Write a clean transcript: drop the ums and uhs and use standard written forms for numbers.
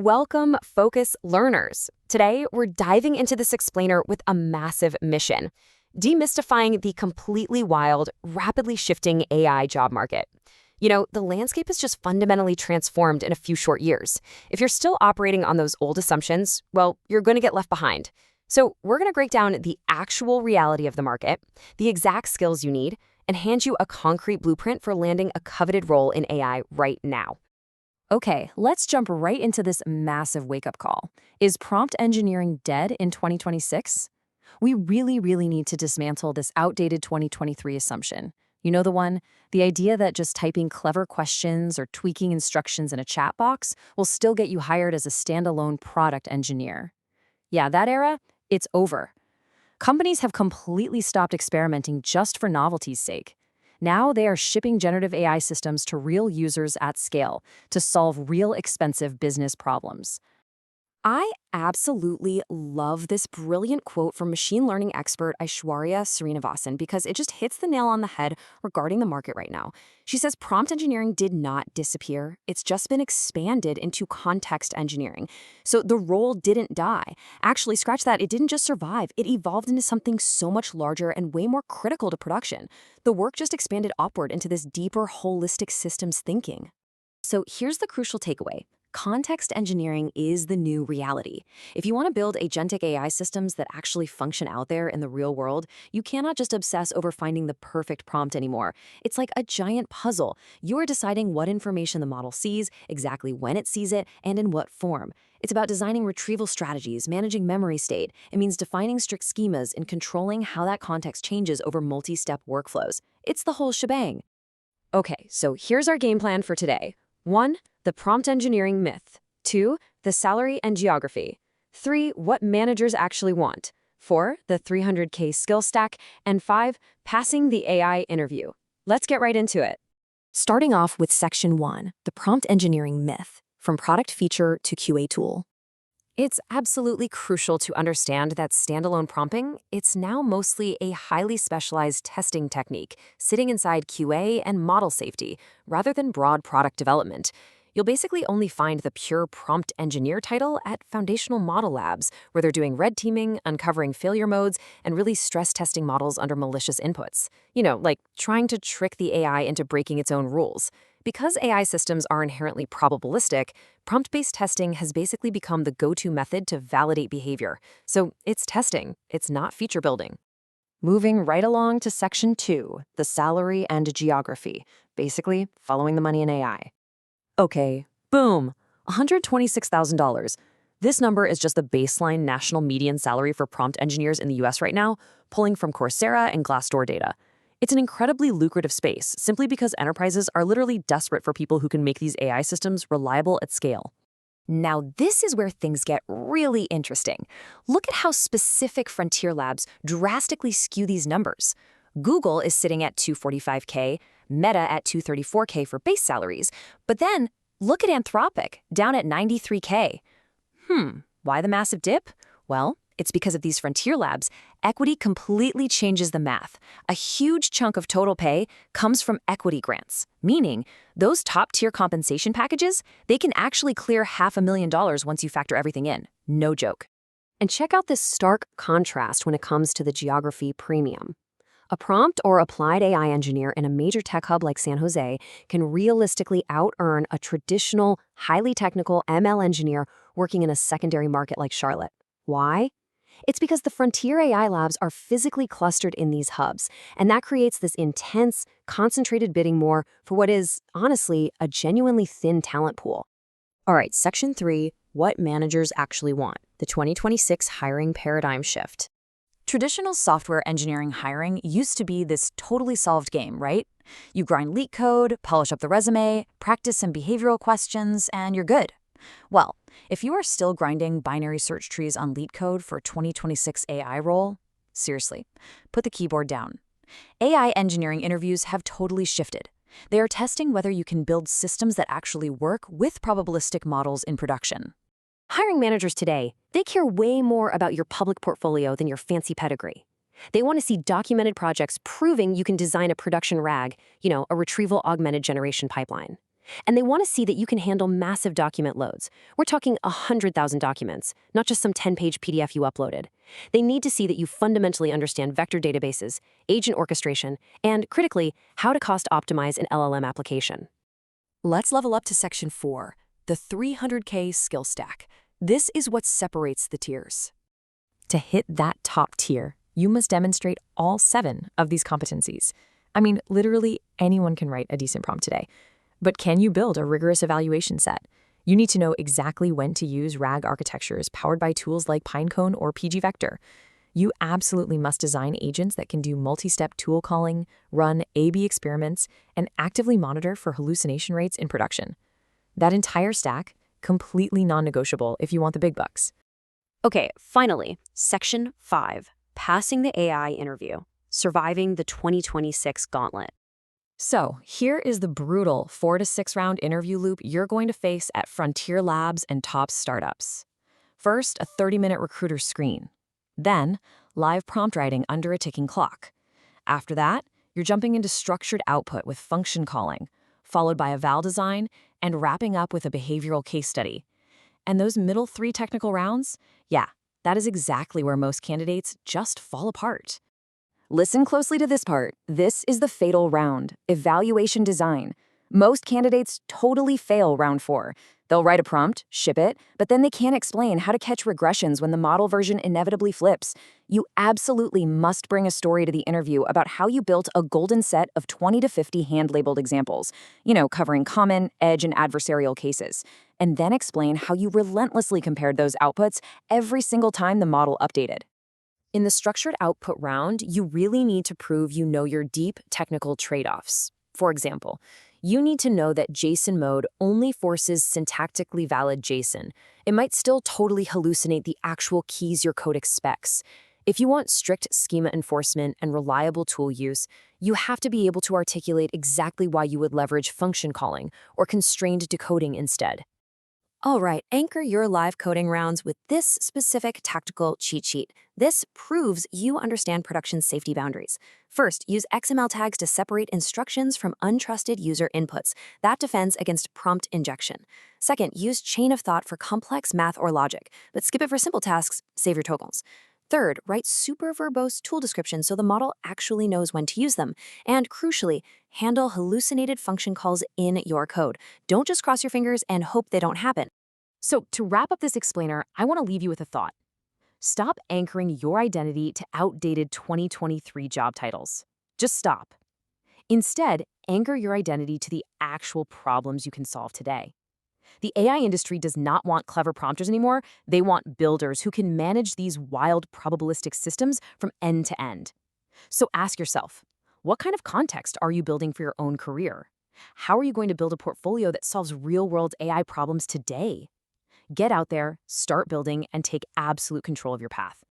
Welcome, Focus learners. Today, we're diving into this explainer with a massive mission, demystifying the completely wild, rapidly shifting AI job market. The landscape has just fundamentally transformed in a few short years. If you're still operating on those old assumptions, well, you're going to get left behind. So we're going to break down the actual reality of the market, the exact skills you need, and hand you a concrete blueprint for landing a coveted role in AI right now. Okay, let's jump right into this massive wake-up call. Is prompt engineering dead in 2026? We really need to dismantle this outdated 2023 assumption. You know the one? The idea that just typing clever questions or tweaking instructions in a chat box will still get you hired as a standalone product engineer. Yeah, that era, it's over. Companies have completely stopped experimenting just for novelty's sake. Now they are shipping generative AI systems to real users at scale to solve real expensive business problems. I absolutely love this brilliant quote from machine learning expert Aishwarya Srinivasan because it just hits the nail on the head regarding the market right now. She says prompt engineering did not disappear. It's just been expanded into context engineering. So the role didn't die. Actually, scratch that, it didn't just survive. It evolved into something so much larger and way more critical to production. The work just expanded upward into this deeper, holistic systems thinking. So here's the crucial takeaway. Context engineering is the new reality. If you want to build agentic AI systems that actually function out there in the real world, you cannot just obsess over finding the perfect prompt anymore. It's like a giant puzzle. You are deciding what information the model sees, exactly when it sees it, and in what form. It's about designing retrieval strategies, managing memory state. It means defining strict schemas and controlling how that context changes over multi-step workflows. It's the whole shebang. Okay, so here's our game plan for today. 1. The prompt engineering myth. 2. The salary and geography. 3. What managers actually want. 4. The 300K skill stack. And 5. Passing the AI interview. Let's get right into it. Starting off with Section 1, the prompt engineering myth, from product feature to QA tool. It's absolutely crucial to understand that standalone prompting, it's now mostly a highly specialized testing technique sitting inside QA and model safety, rather than broad product development. You'll basically only find the pure prompt engineer title at foundational model labs, where they're doing red teaming, uncovering failure modes, and really stress testing models under malicious inputs. Like trying to trick the AI into breaking its own rules. Because AI systems are inherently probabilistic, prompt-based testing has basically become the go-to method to validate behavior. So it's testing, it's not feature building. Moving right along to Section 2, the salary and geography, basically following the money in AI. Okay, boom, $126,000. This number is just the baseline national median salary for prompt engineers in the US right now, pulling from Coursera and Glassdoor data. It's an incredibly lucrative space simply because enterprises are literally desperate for people who can make these AI systems reliable at scale. Now, this is where things get really interesting. Look at how specific frontier labs drastically skew these numbers. Google is sitting at $245K, Meta at $234K for base salaries, but then look at Anthropic, down at $93K. Why the massive dip? Well, it's because of these frontier labs. Equity completely changes the math. A huge chunk of total pay comes from equity grants, meaning those top-tier compensation packages, they can actually clear $500,000 once you factor everything in. No joke. And check out this stark contrast when it comes to the geography premium. A prompt or applied AI engineer in a major tech hub like San Jose can realistically out-earn a traditional, highly technical ML engineer working in a secondary market like Charlotte. Why? It's because the frontier AI labs are physically clustered in these hubs, and that creates this intense, concentrated bidding war for what is, honestly, a genuinely thin talent pool. All right, Section 3, what managers actually want, the 2026 hiring paradigm shift. Traditional software engineering hiring used to be this totally solved game, right? You grind leak code, polish up the resume, practice some behavioral questions, and you're good. Well, if you are still grinding binary search trees on LeetCode for 2026 AI role, seriously, put the keyboard down. AI engineering interviews have totally shifted. They are testing whether you can build systems that actually work with probabilistic models in production. Hiring managers today, they care way more about your public portfolio than your fancy pedigree. They want to see documented projects proving you can design a production RAG, a retrieval augmented generation pipeline. And they want to see that you can handle massive document loads. We're talking 100,000 documents, not just some 10-page PDF you uploaded. They need to see that you fundamentally understand vector databases, agent orchestration, and, critically, how to cost optimize an LLM application. Let's level up to Section 4, the 300K skill stack. This is what separates the tiers. To hit that top tier, you must demonstrate all 7 of these competencies. I mean, literally anyone can write a decent prompt today. But can you build a rigorous evaluation set? You need to know exactly when to use RAG architectures powered by tools like Pinecone or pgvector. You absolutely must design agents that can do multi-step tool calling, run A/B experiments, and actively monitor for hallucination rates in production. That entire stack, completely non-negotiable if you want the big bucks. Okay, finally, Section 5, passing the AI interview, surviving the 2026 gauntlet. So, here is the brutal 4 to 6 round interview loop you're going to face at frontier labs and top startups. First, a 30-minute recruiter screen. Then, live prompt writing under a ticking clock. After that, you're jumping into structured output with function calling, followed by a val design, and wrapping up with a behavioral case study. And those middle 3 technical rounds? Yeah, that is exactly where most candidates just fall apart. Listen closely to this part. This is the fatal round, evaluation design. Most candidates totally fail round 4. They'll write a prompt, ship it, but then they can't explain how to catch regressions when the model version inevitably flips. You absolutely must bring a story to the interview about how you built a golden set of 20 to 50 hand-labeled examples, covering common, edge, and adversarial cases. And then explain how you relentlessly compared those outputs every single time the model updated. In the structured output round, you really need to prove you know your deep technical trade-offs. For example, you need to know that JSON mode only forces syntactically valid JSON. It might still totally hallucinate the actual keys your code expects. If you want strict schema enforcement and reliable tool use, you have to be able to articulate exactly why you would leverage function calling or constrained decoding instead. All right, anchor your live coding rounds with this specific tactical cheat sheet. This proves you understand production safety boundaries. First, use XML tags to separate instructions from untrusted user inputs. That defends against prompt injection. Second, use chain of thought for complex math or logic, but skip it for simple tasks, save your tokens. Third, write super verbose tool descriptions so the model actually knows when to use them. And crucially, handle hallucinated function calls in your code. Don't just cross your fingers and hope they don't happen. So to wrap up this explainer, I want to leave you with a thought. Stop anchoring your identity to outdated 2023 job titles. Just stop. Instead, anchor your identity to the actual problems you can solve today. The AI industry does not want clever prompters anymore. They want builders who can manage these wild probabilistic systems from end to end. So ask yourself, what kind of context are you building for your own career? How are you going to build a portfolio that solves real-world AI problems today? Get out there, start building, and take absolute control of your path.